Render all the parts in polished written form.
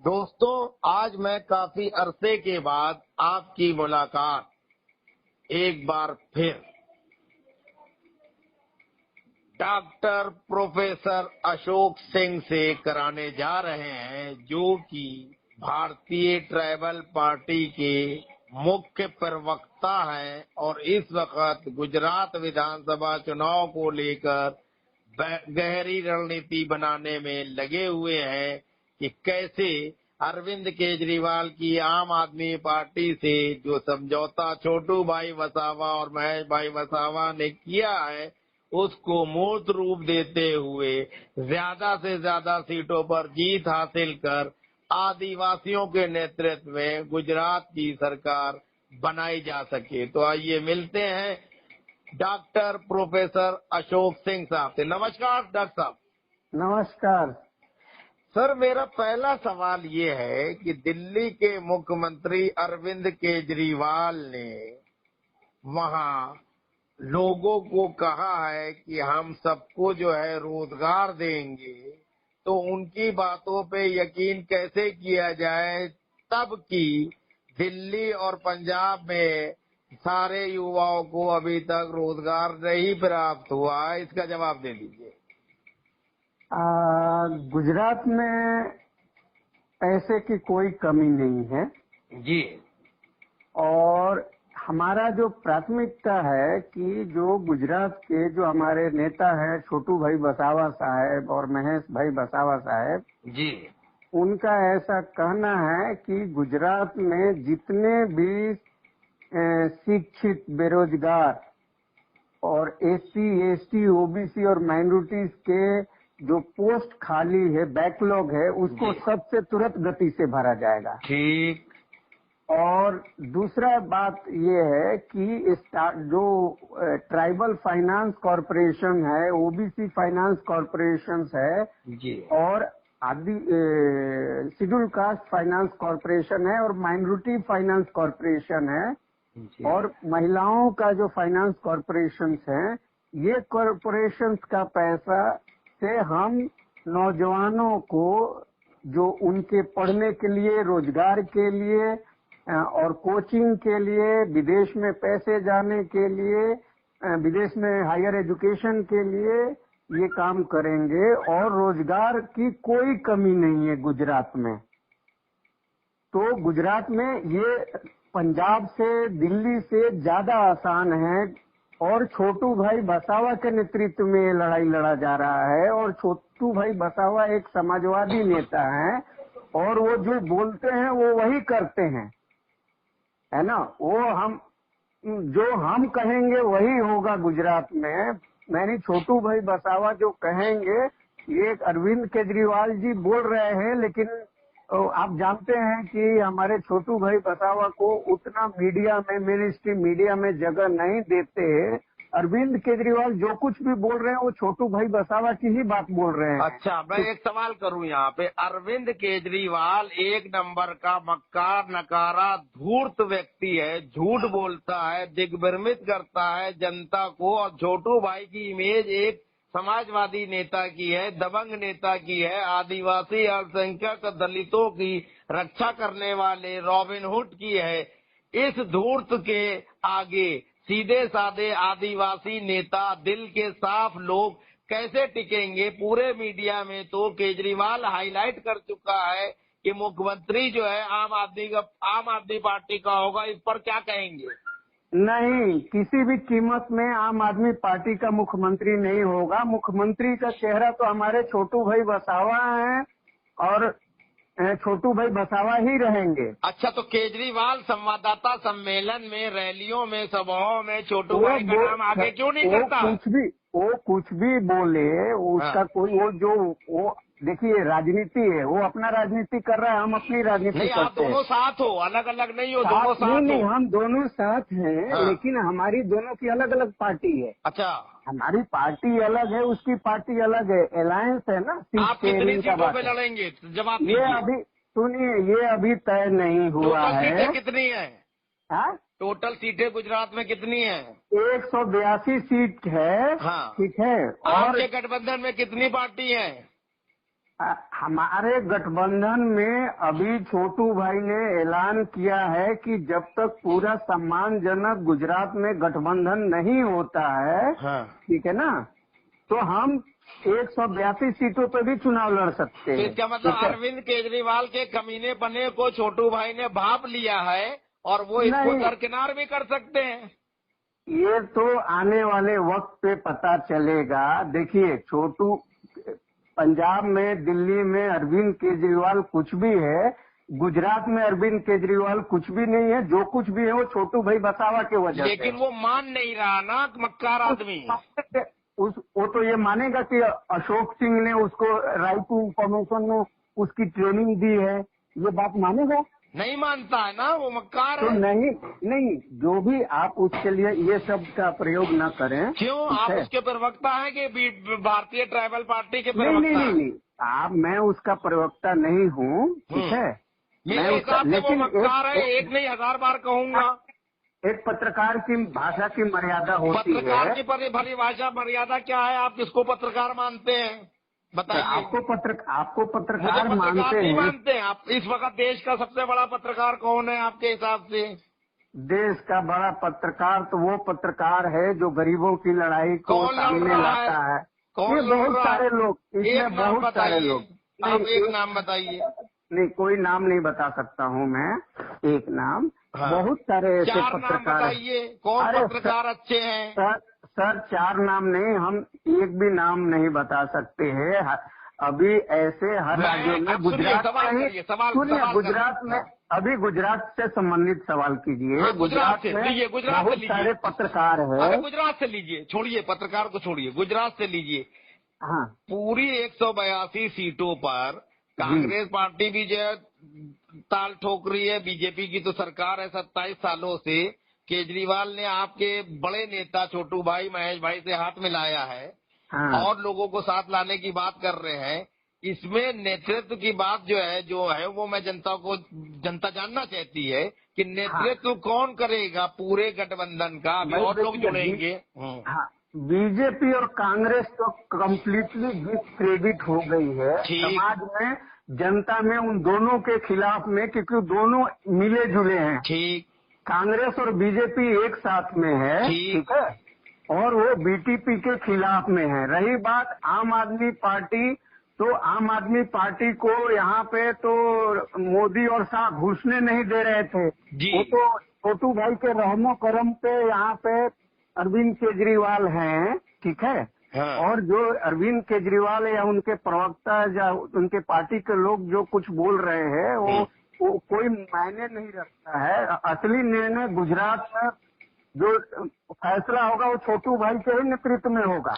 दोस्तों, आज मैं काफी अरसे के बाद आपकी मुलाकात एक बार फिर डॉक्टर प्रोफेसर अशोक सिंह से कराने जा रहे हैं, जो कि भारतीय ट्राइबल पार्टी के मुख्य प्रवक्ता हैं और इस वक्त गुजरात विधानसभा चुनाव को लेकर गहरी रणनीति बनाने में लगे हुए हैं कि कैसे अरविंद केजरीवाल की आम आदमी पार्टी से जो समझौता छोटू भाई वसावा और महेश भाई वसावा ने किया है उसको मूर्त रूप देते हुए ज्यादा से ज्यादा सीटों पर जीत हासिल कर आदिवासियों के नेतृत्व में गुजरात की सरकार बनाई जा सके। तो आइए मिलते हैं डॉक्टर प्रोफेसर अशोक सिंह साहब से। नमस्कार डॉक्टर साहब। नमस्कार सर, मेरा पहला सवाल ये है कि दिल्ली के मुख्यमंत्री अरविंद केजरीवाल ने वहाँ लोगों को कहा है कि हम सबको जो है रोजगार देंगे, तो उनकी बातों पे यकीन कैसे किया जाए तब कि दिल्ली और पंजाब में सारे युवाओं को अभी तक रोजगार नहीं प्राप्त हुआ है? इसका जवाब दे दीजिए। गुजरात में पैसे की कोई कमी नहीं है जी। और हमारा जो प्राथमिकता है कि जो गुजरात के जो हमारे नेता हैं छोटू भाई वसावा साहब और महेश भाई वसावा साहब जी। उनका ऐसा कहना है कि गुजरात में जितने भी शिक्षित बेरोजगार और एससी एसटी ओबीसी और माइनॉरिटीज के जो पोस्ट खाली है बैकलॉग है उसको सबसे तुरंत गति से भरा जाएगा। ठीक। और दूसरा बात ये है कि जो ट्राइबल फाइनेंस कॉरपोरेशन है, ओबीसी फाइनेंस कॉरपोरेशन है जी। और आदि शेड्यूल कास्ट फाइनेंस कॉरपोरेशन है और माइनॉरिटी फाइनेंस कॉरपोरेशन है जी। और महिलाओं का जो फाइनेंस कॉरपोरेशन है, ये कॉरपोरेशन का पैसा से हम नौजवानों को जो उनके पढ़ने के लिए, रोजगार के लिए और कोचिंग के लिए, विदेश में पैसे जाने के लिए, विदेश में हायर एजुकेशन के लिए ये काम करेंगे और रोजगार की कोई कमी नहीं है गुजरात में। तो गुजरात में ये पंजाब से, दिल्ली से ज्यादा आसान है और छोटू भाई वसावा के नेतृत्व में ये लड़ाई लड़ा जा रहा है और छोटू भाई वसावा एक समाजवादी नेता हैं और वो जो बोलते हैं वो वही करते हैं, है ना। वो जो हम कहेंगे वही होगा गुजरात में। मैंने छोटू भाई वसावा जो कहेंगे, ये अरविंद केजरीवाल जी बोल रहे हैं, लेकिन आप जानते हैं कि हमारे छोटू भाई वसावा को उतना मीडिया में, मेन स्ट्रीम मीडिया में जगह नहीं देते। अरविंद केजरीवाल जो कुछ भी बोल रहे हैं वो छोटू भाई वसावा की ही बात बोल रहे हैं। अच्छा, मैं एक सवाल करूं यहाँ पे। अरविंद केजरीवाल एक नंबर का मक्कार नकारा धूर्त व्यक्ति है, झूठ बोलता है, दिग्भ्रमित करता है जनता को, और छोटू भाई की इमेज एक समाजवादी नेता की है, दबंग नेता की है, आदिवासी, अल्पसंख्यक, दलितों की रक्षा करने वाले रॉबिन हुड की है। इस धूर्त के आगे सीधे साधे आदिवासी नेता, दिल के साफ लोग कैसे टिकेंगे? पूरे मीडिया में तो केजरीवाल हाईलाइट कर चुका है कि मुख्यमंत्री जो है आम आदमी पार्टी का होगा। इस पर क्या कहेंगे? नहीं, किसी भी कीमत में आम आदमी पार्टी का मुख्यमंत्री नहीं होगा। मुख्यमंत्री का चेहरा तो हमारे छोटू भाई वसावा हैं और छोटू भाई वसावा ही रहेंगे। अच्छा, तो केजरीवाल संवाददाता सम्मेलन में, रैलियों में, सभाओं में छोटू भाई का नाम आगे क्यों नहीं करता? वो कुछ भी बोले उसका कोई वो देखिए राजनीति है, वो अपना राजनीति कर रहा है, हम अपनी राजनीति करते हैं। आप दोनों साथ हो, अलग अलग नहीं हो, दोनों साथ नहीं, हम दोनों साथ हैं। लेकिन हमारी दोनों की अलग अलग पार्टी है। अच्छा, हमारी पार्टी अलग है, उसकी पार्टी अलग है, अलायंस है ना। आप कितनी सीटों पे लड़ेंगे? जवाब ये अभी सुनिए, ये अभी तय नहीं हुआ है। सीटें कितनी है? हाँ, टोटल सीटें गुजरात में कितनी है? 182 सीट है। हाँ, ठीक है। और आपके गठबंधन में कितनी पार्टी है? हमारे गठबंधन में अभी छोटू भाई ने ऐलान किया है कि जब तक पूरा सम्मानजनक गुजरात में गठबंधन नहीं होता है, हाँ। ठीक है ना, तो हम 182 सीटों पर भी चुनाव लड़ सकते तो हैं। इसका मतलब ठीक है? अरविंद केजरीवाल के कमीने पने को छोटू भाई ने भाप लिया है और वो इसको नहीं, दरकिनार भी कर सकते हैं। ये तो आने वाले वक्त पे पता चलेगा। देखिए, छोटू पंजाब में, दिल्ली में अरविंद केजरीवाल कुछ भी है, गुजरात में अरविंद केजरीवाल कुछ भी नहीं है। जो कुछ भी है वो छोटू भाई वसावा के वजह से। लेकिन वो मान नहीं रहा ना मक्कार आदमी। वो तो ये मानेगा कि अशोक सिंह ने उसको राइट टू इंफॉर्मेशन में उसकी ट्रेनिंग दी है, ये बात मानेगा? नहीं मानता है ना, वो मक्कार तो है। नहीं, जो भी आप उसके लिए ये शब्द का प्रयोग न करें। क्यों? आप उसके प्रवक्ता हैं कि भारतीय ट्राइबल पार्टी के नहीं, प्रवक्ता? नहीं, मैं उसका प्रवक्ता नहीं हूँ, ठीक है। मेरे हिसाब से वो मक्कार है, एक नहीं 1000 बार कहूंगा। एक पत्रकार की भाषा की मर्यादा होती है। पत्रकार की परिभाषा मर्यादा क्या है? आप किसको पत्रकार मानते हैं बताइए? आपको पत्रकार मुझे मानते नहीं हैं? मानते हैं आप? इस वक्त देश का सबसे बड़ा पत्रकार कौन है आपके हिसाब से? देश का बड़ा पत्रकार तो वो पत्रकार है जो गरीबों की लड़ाई को सामने लाता है। ये बहुत सारे लोग, इसमें बहुत सारे लोग। आप एक नाम बताइए। नहीं, कोई नाम नहीं बता सकता हूँ मैं, एक नाम। हाँ। बहुत सारे ऐसे 4 नाम पत्रकार बताइए, कौन पत्रकार अच्छे हैं? सर 4 नाम नहीं, हम एक भी नाम नहीं बता सकते हैं। अभी ऐसे हर राज्यों में, गुजरात में अभी गुजरात से संबंधित सवाल कीजिए। हाँ, गुजरात से बहुत सारे पत्रकार है। गुजरात से लीजिए, छोड़िए पत्रकार को, छोड़िए, गुजरात से लीजिए। हाँ, पूरी 182 सीटों पर कांग्रेस पार्टी भी जो है ताल ठोक रही है। बीजेपी की तो सरकार है 27 सालों से। केजरीवाल ने आपके बड़े नेता छोटू भाई, महेश भाई से हाथ मिलाया है। हाँ। और लोगों को साथ लाने की बात कर रहे हैं। इसमें नेतृत्व की बात जो है वो मैं जनता जानना चाहती है कि नेतृत्व कौन करेगा पूरे गठबंधन का? अभी और लोग जुड़ेंगे। हाँ, बीजेपी और कांग्रेस तो कम्प्लीटली डिस्क्रेडिट हो गई है समाज में, जनता में, उन दोनों के खिलाफ में, क्योंकि दोनों मिले जुले हैं। ठीक। कांग्रेस और बीजेपी एक साथ में है, ठीक है, और वो बीटीपी के खिलाफ में है। रही बात आम आदमी पार्टी, तो आम आदमी पार्टी को यहाँ पे तो मोदी और शाह घुसने नहीं दे रहे थे। वो तो छोटू भाई के रहमो करम पे यहाँ पे अरविंद केजरीवाल हैं, ठीक है। हाँ। और जो अरविंद केजरीवाल या उनके प्रवक्ता या उनके पार्टी के लोग जो कुछ बोल रहे हैं वो कोई मायने नहीं रखता है। असली निर्णय गुजरात में जो फैसला होगा वो छोटू भाई के ही नेतृत्व में होगा।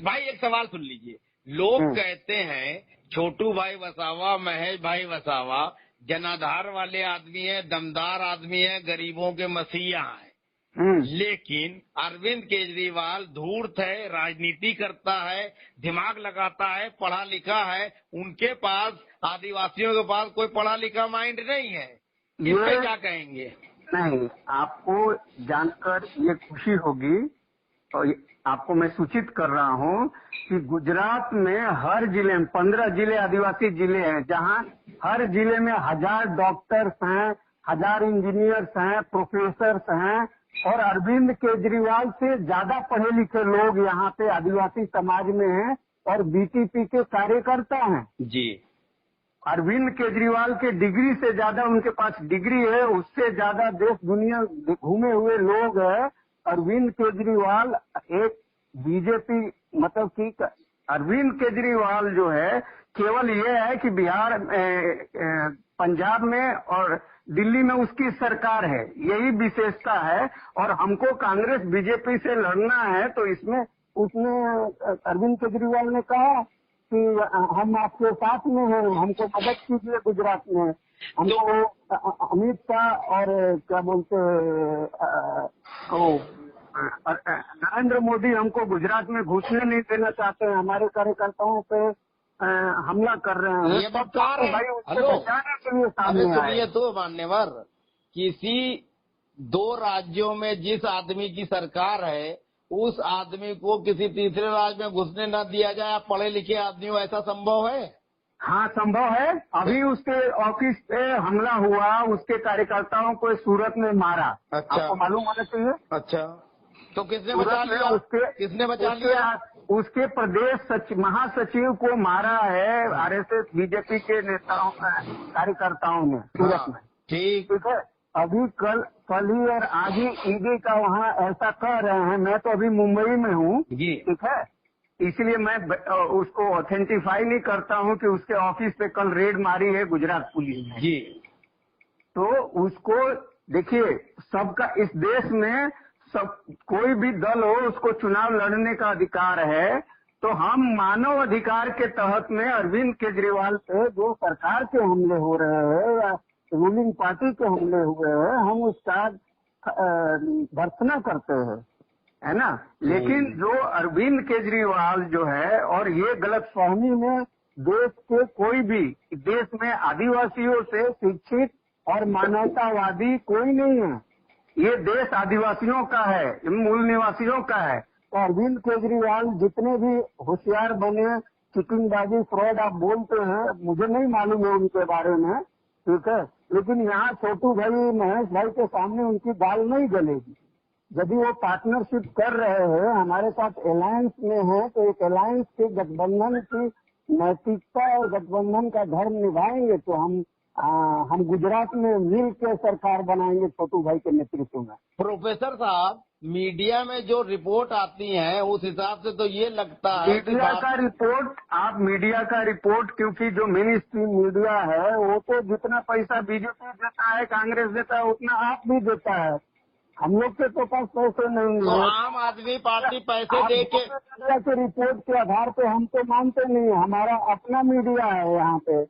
भाई एक सवाल सुन लीजिए। लोग कहते हैं छोटू भाई वसावा, महेश भाई वसावा जनाधार वाले आदमी है, दमदार आदमी है, गरीबों के मसीहा है। लेकिन अरविंद केजरीवाल धूर्त है, राजनीति करता है, दिमाग लगाता है, पढ़ा लिखा है। उनके पास, आदिवासियों के पास कोई पढ़ा लिखा माइंड नहीं है। इस पे क्या कहेंगे? नहीं, आपको जानकर ये खुशी होगी और आपको मैं सूचित कर रहा हूँ कि गुजरात में हर जिले में 15 जिले आदिवासी जिले हैं, जहाँ हर जिले में 1000 डॉक्टर्स हैं, 1000 इंजीनियर्स हैं, प्रोफेसर्स हैं, और अरविंद केजरीवाल से ज्यादा पढ़े लिखे लोग यहाँ पे आदिवासी समाज में हैं और बीटीपी के कार्यकर्ता हैं जी। अरविंद केजरीवाल के डिग्री से ज्यादा उनके पास डिग्री है, उससे ज्यादा देश दुनिया घूमे हुए लोग हैं। अरविंद केजरीवाल एक बीजेपी, मतलब कि अरविंद केजरीवाल जो है केवल ये है कि बिहार, पंजाब में और दिल्ली में उसकी सरकार है, यही विशेषता है। और हमको कांग्रेस बीजेपी से लड़ना है, तो इसमें उसने अरविंद केजरीवाल ने कहा कि हम आपके साथ में हैं, हमको मदद कीजिए गुजरात में। हमको अमित शाह और क्या बोलते नरेंद्र मोदी हमको गुजरात में घुसने नहीं देना चाहते हैं, हमारे कार्यकर्ताओं पे हमला कर रहे हैं। ये बता रहे भाई उसको बचाने के लिए सामने आए। ये तो मान्यवर, किसी 2 राज्यों में जिस आदमी की सरकार है उस आदमी को किसी तीसरे राज्य में घुसने न दिया जाए। आप पढ़े लिखे आदमी हो, ऐसा संभव है? हाँ संभव है। अभी उसके ऑफिस पे हमला हुआ, उसके कार्यकर्ताओं को सूरत में मारा। अच्छा। आपको मालूम होना चाहिए। अच्छा, तो किसने सूरत बचा में लिया? उसके किसने बचा लिया? उसके प्रदेश महासचिव को मारा है आरएसएस बीजेपी के नेताओं कार्यकर्ताओं ने सूरत में। ठीक। ठीक है। अभी कल ही और आज ही ईडी का वहाँ ऐसा कह रहे हैं। मैं तो अभी मुंबई में हूँ जी। ठीक है, इसलिए मैं उसको ऑथेंटिफाई नहीं करता हूँ कि उसके ऑफिस पे कल रेड मारी है गुजरात पुलिस ने। जी। तो उसको देखिए, सबका इस देश में सब कोई भी दल हो उसको चुनाव लड़ने का अधिकार है। तो हम मानव अधिकार के तहत में अरविंद केजरीवाल पे जो सरकार के हमले हो रहे हैं या रूलिंग पार्टी के हमले हुए हैं, हम उसका भर्त्सना करते हैं, है ना। लेकिन जो अरविंद केजरीवाल जो है, और ये गलतफहमी में देश के कोई भी देश में आदिवासियों से शिक्षित और मानवतावादी कोई नहीं है। ये देश आदिवासियों का है, मूल निवासियों का है। तो अरविंद केजरीवाल जितने भी होशियार बने, चिटिंगबाजी फ्रॉड आप बोलते हैं, मुझे नहीं मालूम है उनके बारे में, ठीक है, लेकिन यहाँ छोटू भाई महेश भाई के सामने उनकी दाल नहीं गलेगी। यदि वो पार्टनरशिप कर रहे हैं, हमारे साथ अलायंस में है, तो एक अलायंस के गठबंधन की नैतिकता और गठबंधन का धर्म निभाएंगे। तो हम गुजरात में मिल के सरकार बनाएंगे छोटू भाई के नेतृत्व में। प्रोफेसर साहब, मीडिया में जो रिपोर्ट आती है उस हिसाब से तो ये लगता है कि मीडिया का रिपोर्ट, आप मीडिया का रिपोर्ट, क्योंकि जो मेन स्ट्रीम मीडिया है वो तो जितना पैसा बीजेपी देता है, कांग्रेस देता है, उतना आप भी देता है। हम लोग के तो पास पैसे नहीं तो है। आम आदमी पार्टी पैसे दे के मीडिया के रिपोर्ट के आधार पे हम तो मानते नहीं है, हमारा अपना मीडिया है यहाँ पे।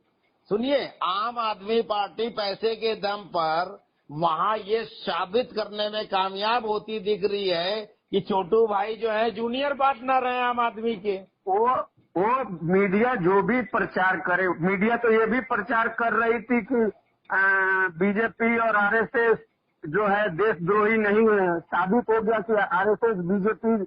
सुनिए, आम आदमी पार्टी पैसे के दम पर वहाँ ये साबित करने में कामयाब होती दिख रही है कि छोटू भाई जो है जूनियर पार्टनर है आम आदमी के। वो मीडिया जो भी प्रचार करे, मीडिया तो ये भी प्रचार कर रही थी कि बीजेपी और आरएसएस जो है देशद्रोही नहीं है। साबित हो गया कि आरएसएस बीजेपी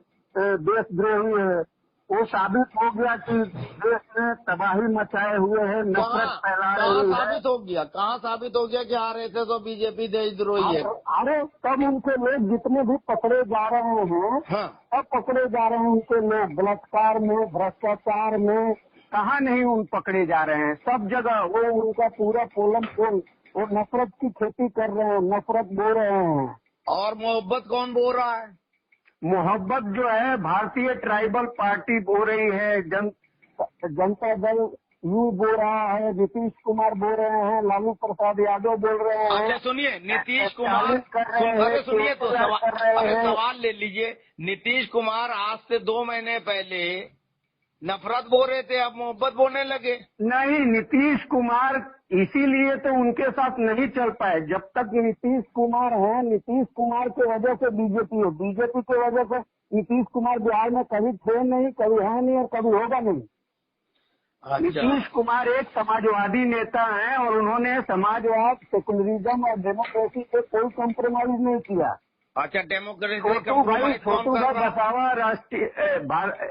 देशद्रोही है। वो साबित हो गया कि देश में तबाही मचाए हुए है, नफरत फैला रही है। साबित हो गया? कहाँ साबित हो गया कि आरएसएस तो बीजेपी देशद्रोही है? अरे तब उनके लोग जितने भी पकड़े जा रहे हैं, सब पकड़े जा रहे हैं उनके लोग, बलात्कार में, भ्रष्टाचार में, कहाँ नहीं उन पकड़े जा रहे हैं। सब जगह वो उनका पूरा पोलम पोल वो नफरत की खेती कर रहे हैं, नफरत बो रहे हैं। और मोहब्बत कौन बो रहा है? मोहब्बत जो है भारतीय ट्राइबल पार्टी बो रही है, जनता दल यू बोल रहा है, नीतीश कुमार बोल रहे हैं, लालू प्रसाद यादव बोल रहे हैं। अच्छा सुनिए, नीतीश कुमार कर रहे हैं, सुनिए तो हैं। सवाल ले लीजिए। नीतीश कुमार आज से 2 महीने पहले नफरत बोल रहे थे, अब मोहब्बत बोलने लगे। नहीं, नीतीश कुमार इसीलिए तो उनके साथ नहीं चल पाए। जब तक नीतीश कुमार है, नीतीश कुमार की वजह से बीजेपी हो, बीजेपी की वजह से नीतीश कुमार बिहार में कभी थे नहीं, कभी है नहीं और कभी होगा नहीं। अच्छा। नीतीश कुमार एक समाजवादी नेता हैं और उन्होंने समाजवाद, सेकुलरिज्म और डेमोक्रेसी पे कोई कॉम्प्रोमाइज नहीं किया। अच्छा, डेमोक्रेसी छोटू भाई बसावा राष्ट्रीय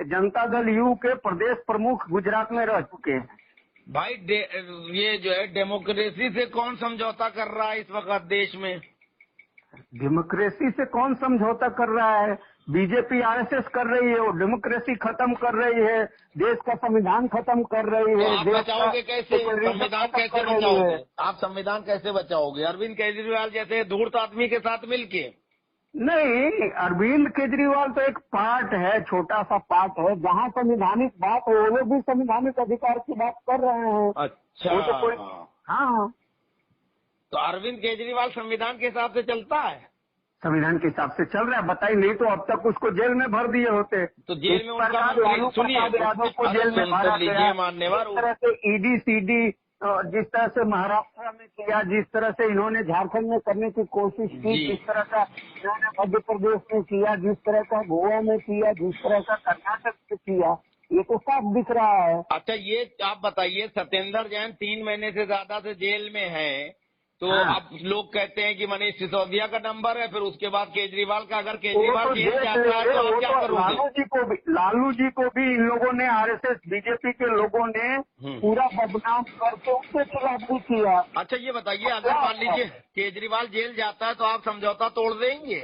जनता दल यू के प्रदेश प्रमुख गुजरात में रह चुके हैं। भाई ये जो है डेमोक्रेसी से कौन समझौता कर रहा है इस वक्त देश में? डेमोक्रेसी से कौन समझौता कर रहा है? बीजेपी आरएसएस कर रही है, वो डेमोक्रेसी खत्म कर रही है, देश का संविधान खत्म कर रही है। तो आप बचाओगे कैसे? संविधान कैसे बचाओगे? आप संविधान कैसे बचाओगे? अरविंद केजरीवाल जैसे धूर्त आदमी के साथ मिलके? नहीं, अरविंद केजरीवाल तो एक पार्ट है, छोटा सा पार्ट है। जहाँ संविधानिक बात है वो लोग भी संविधानिक अधिकार की बात कर रहे हैं। अच्छा। वो तो कोई हाँ, तो अरविंद केजरीवाल संविधान के हिसाब से चलता है? संविधान के हिसाब से चल रहा है, बताइए। नहीं तो अब तक उसको जेल में भर दिए होते। तो जेल में उनका लालू प्रसाद यादव को जेल में भरा गया। जिस तरह से ईडी सीडी जिस तरह से महाराष्ट्र में किया, जिस तरह से इन्होंने झारखंड में करने की कोशिश की, जिस तरह का इन्होंने मध्य प्रदेश में किया, जिस तरह का गोवा में किया, जिस तरह का कर्नाटक में किया, ये तो साफ दिख रहा है। अच्छा, ये आप बताइए, सत्येंद्र जैन 3 महीने से ज्यादा से जेल में है, तो हाँ। अब लोग कहते हैं कि मनीष सिसोदिया का नंबर है, फिर उसके बाद केजरीवाल का। अगर वो केजरीवाल तो जेल देख जाता है लेंगे, तो आप वो क्या तो करोगे? लालू जी को भी इन लोगों ने, आरएसएस बीजेपी के लोगों ने पूरा बदनाम करके उसके खिलाफ भी किया। अच्छा ये बताइए, अगर मान लीजिए केजरीवाल जेल जाता है तो आप समझौता तोड़ देंगे?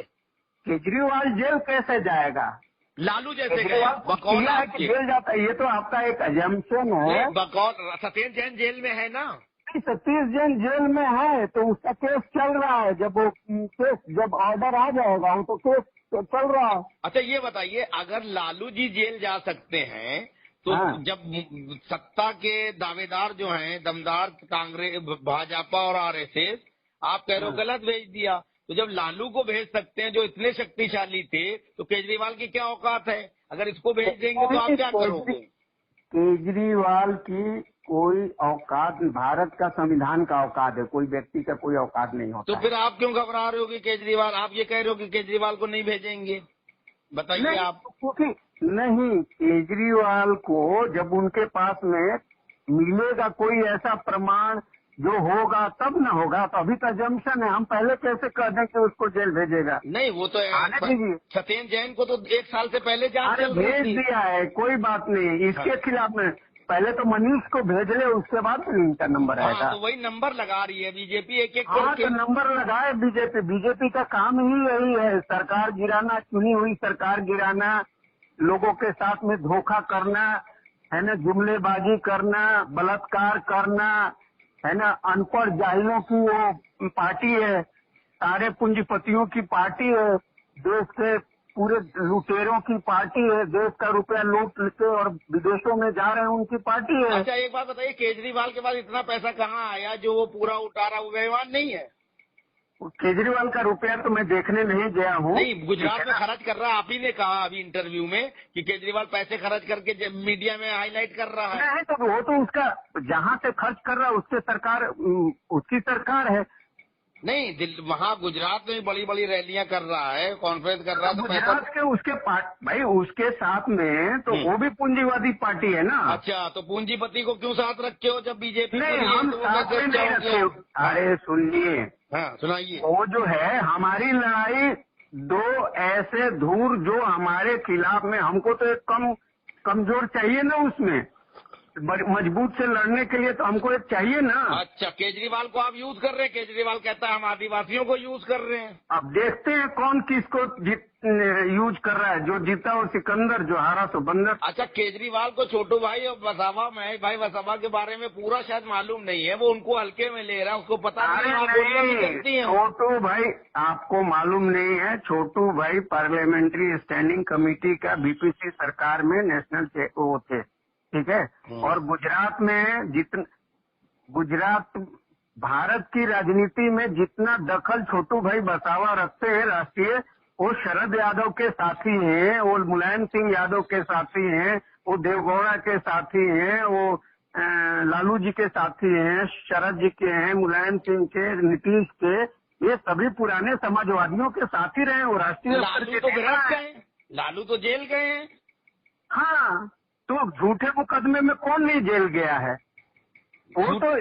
केजरीवाल जेल कैसे जाएगा? लालू जैसे गए केजरीवाल को बकौल किया है कि आपके? जेल जाता है, ये तो आपका एक अजम्पशन है। नहीं, बकौल सत्येंद्र जैन जेल में है ना? सतीश जैन जेल में है तो उसका केस चल रहा है। जब वो केस, जब ऑर्डर आ जाएगा वो तो केस चल रहा है। अच्छा ये बताइए, अगर लालू जी जेल जा सकते हैं तो हाँ। जब सत्ता के दावेदार जो हैं, दमदार कांग्रेस, भाजपा और आरएसएस, आप कह रहे हो हाँ। गलत भेज दिया, तो जब लालू को भेज सकते हैं जो इतने शक्तिशाली थे, तो केजरीवाल की क्या औकात है? अगर इसको भेज देंगे तो आप क्या करोगे? केजरीवाल की कोई औकात, भारत का संविधान का औकात है, कोई व्यक्ति का कोई औकात नहीं तो होता फिर है। आप क्यों घबरा रहे हो कि केजरीवाल, आप ये कह रहे हो कि केजरीवाल को नहीं भेजेंगे? बताइए नहीं, आप। क्योंकि नहीं, केजरीवाल को जब उनके पास में मिलेगा कोई ऐसा प्रमाण जो होगा तब न होगा। तो अभी तो जंक्शन है, हम पहले कैसे कह दें कि उसको जेल भेजेगा? नहीं वो तो आने दीजिए। सत्येंद्र जैन को तो 1 साल से पहले जांच अरे चल रही भेज थी। दिया है, कोई बात नहीं, इसके हाँ। खिलाफ में पहले तो मनीष को भेज ले, उसके बाद फिर इनका नंबर हाँ आएगा। तो वही नंबर लगा रही है बीजेपी एक एक हाँ करके। तो नंबर लगाए बीजेपी। बीजेपी का काम ही यही है, सरकार गिराना, चुनी हुई सरकार गिराना, लोगों के साथ में धोखा करना, है ना, जुमलेबाजी करना, बलात्कार करना, है ना, अनपढ़ जाहिलों की वो पार्टी है, सारे पूंजीपतियों की पार्टी है, देश के पूरे लुटेरों की पार्टी है, देश का रुपया लूट के और विदेशों में जा रहे हैं उनकी पार्टी है। अच्छा एक बात बताइए, केजरीवाल के पास इतना पैसा कहाँ आया जो वो पूरा उठा रहा? वो बेईमान नहीं है? केजरीवाल का रुपया तो मैं देखने नहीं गया हूँ। नहीं, गुजरात में खर्च कर रहा है। आप ही ने कहा अभी इंटरव्यू में कि केजरीवाल पैसे खर्च करके मीडिया में हाईलाइट कर रहा है। नहीं तो वो तो उसका जहाँ से खर्च कर रहा है उसके सरकार, उसकी सरकार है। नहीं, वहाँ गुजरात में बड़ी बड़ी रैलियां कर रहा है, कॉन्फ्रेंस कर रहा है, तो पैसा। गुजरात के उसके भाई उसके साथ में तो वो भी पूंजीवादी पार्टी है ना। अच्छा तो पूंजीपति को क्यों साथ रखे हो जब बीजेपी नहीं, खुली है हम तो वो साथ कैसे में नहीं अच्छा हो रखे। अरे सुनिए, गया? हाँ सुनाइए। वो जो है हमारी लड़ाई, दो ऐसे धूर जो हमारे खिलाफ में, हमको तो एक कमजोर चाहिए ना उसमें, मजबूत से लड़ने के लिए तो हमको एक चाहिए ना। अच्छा केजरीवाल को आप यूज कर रहे हैं? केजरीवाल कहता है हम आदिवासियों को यूज कर रहे हैं। अब देखते हैं कौन किसको यूज कर रहा है, जो जीता और सिकंदर, जो हारा तो बंदर। अच्छा केजरीवाल को छोटू भाई और वसावा, महेश भाई वसावा के बारे में पूरा शायद मालूम नहीं है, वो उनको हल्के में ले रहा है, उसको पता नहीं है अरे गोलियां भी नहीं, चलती हैं। छोटू भाई आपको मालूम नहीं है, छोटू भाई पार्लियामेंट्री स्टैंडिंग कमेटी का बीपीसी सरकार में नेशनल वो थे, ठीक है। और गुजरात में गुजरात भारत की राजनीति में जितना दखल छोटू भाई वसावा रखते हैं राष्ट्रीय, वो शरद यादव के साथी हैं, वो मुलायम सिंह यादव के साथी हैं, वो देवगौड़ा के साथी हैं, वो लालू जी के साथी हैं, शरद जी के हैं, मुलायम सिंह के, नीतीश के, ये सभी पुराने समाजवादियों के साथी रहे। वो राष्ट्रीय स्तर लालू के तो नेता गिरफ्त हैं। गए, लालू तो जेल गए हैं। हाँ तो झूठे मुकदमे में कौन नहीं जेल गया है? वो तो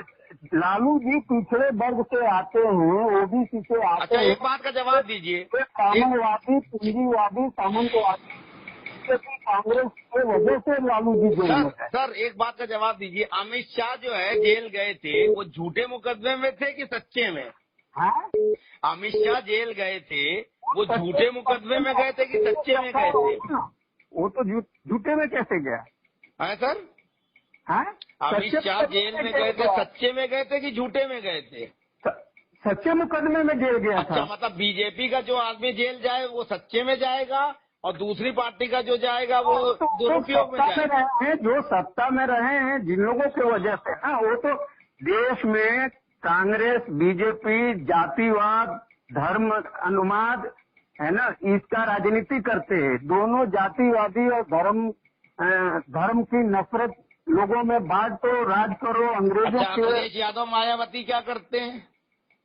लालू जी पिछड़े वर्ग से आते हैं, ओबीसी से आते अच्छा हैं। एक बात का जवाब दीजिए। सामंतवादी, पूंजीवादी, सामंतवादी कांग्रेस की वजह से लालू जी जेल में गए। सर एक बात का जवाब दीजिए, अमित शाह जो है जेल गए थे, वो झूठे मुकदमे में थे कि सच्चे में? हाँ? अमित शाह जेल गए थे, वो झूठे मुकदमे में गए थे कि सच्चे में गए थे? वो तो झूठे में कैसे गया है सर? है? अमित शाह जेल में गए थे, सच्चे में गए थे कि झूठे में गए थे? सच्चे मुकदमे में जेल गया अच्छा था। मतलब बीजेपी का जो आदमी जेल जाए वो सच्चे में जाएगा और दूसरी पार्टी का जो जाएगा वो दुरुपयोग में जाएगा। जो सत्ता में रहे हैं जिन लोगों की वजह से ना, वो तो देश में कांग्रेस, बीजेपी जातिवाद, धर्म अनुवाद, है ना, इसका राजनीति करते हैं। दोनों जातिवादी और धर्म की नफरत लोगों में बांटो, राज करो अंग्रेजों अच्छा के। अखिलेश यादव मायावती क्या करते हैं?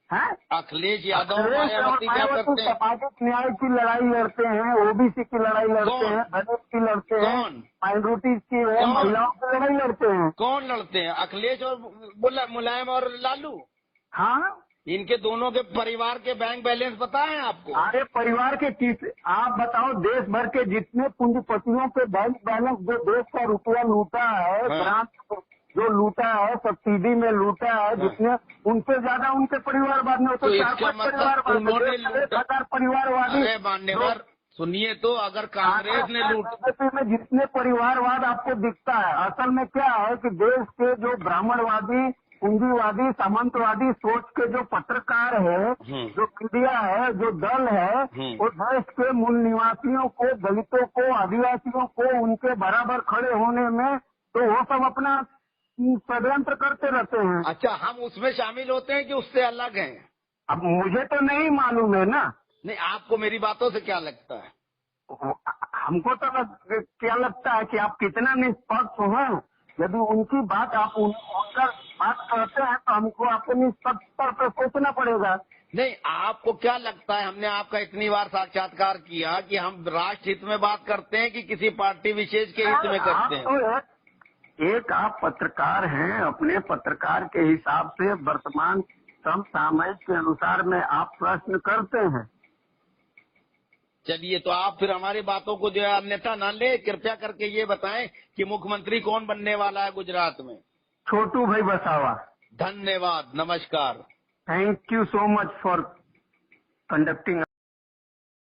हैं? अखिलेश यादव मायावती क्या करते हैं? सामाजिक न्याय की लड़ाई लड़ते हैं, ओबीसी की लड़ाई लड़ते हैं, दलित की लड़ते हैं, माइनॉरिटीज की है, महिलाओं की लड़ाई लड़ते हैं। कौन लड़ते हैं? अखिलेश और मुलायम और लालू? हाँ इनके दोनों के परिवार के बैंक बैलेंस पता है आपको? अरे परिवार के किस, आप बताओ देश भर के जितने पूंजीपतियों के बैंक बैलेंस, जो देश का रुपया लूटा है, हाँ। ग्रांट जो लूटा है, सब्सिडी में लूटा है, जितने, उनसे ज्यादा उनके परिवारवाद में, तो तो इसका 4-5 मतलब परिवारवाद, उन्होंने 1,000 परिवारवादी। अरे मान्यवर सुनिए, तो अगर कांग्रेस ने बीजेपी में जितने परिवारवाद आपको दिखता है, असल में क्या है कि देश के जो ब्राह्मणवादी, पूंजीवादी, सामंतवादी सोच के जो पत्रकार है, जो मीडिया है, जो दल है, वो देश के मूल निवासियों को, दलितों को, आदिवासियों को उनके बराबर खड़े होने में, तो वो सब अपना षड्यंत्र करते रहते हैं। अच्छा, हम उसमें शामिल होते हैं कि उससे अलग हैं? अब मुझे तो नहीं मालूम है ना। नहीं, आपको मेरी बातों से क्या लगता है? हमको तो क्या लगता है कि आप कितना निष्पक्ष हैं। यदि उनकी बात आप उनका बात करते हैं तो हमको आपको निष्पक्षता पर सोचना पड़ेगा। नहीं, आपको क्या लगता है, हमने आपका इतनी बार साक्षात्कार किया कि हम राष्ट्र हित में बात करते हैं कि किसी पार्टी विशेष के हित में करते हैं? आप तो एक आप पत्रकार हैं, अपने पत्रकार के हिसाब से वर्तमान समसामयिक के अनुसार में आप प्रश्न करते हैं। चलिए, तो आप फिर हमारी बातों को जो है अन्यथा न ले, कृपया करके ये बताएं कि मुख्यमंत्री कौन बनने वाला है गुजरात में? छोटू भाई वसावा। धन्यवाद, नमस्कार। Thank you so much for conducting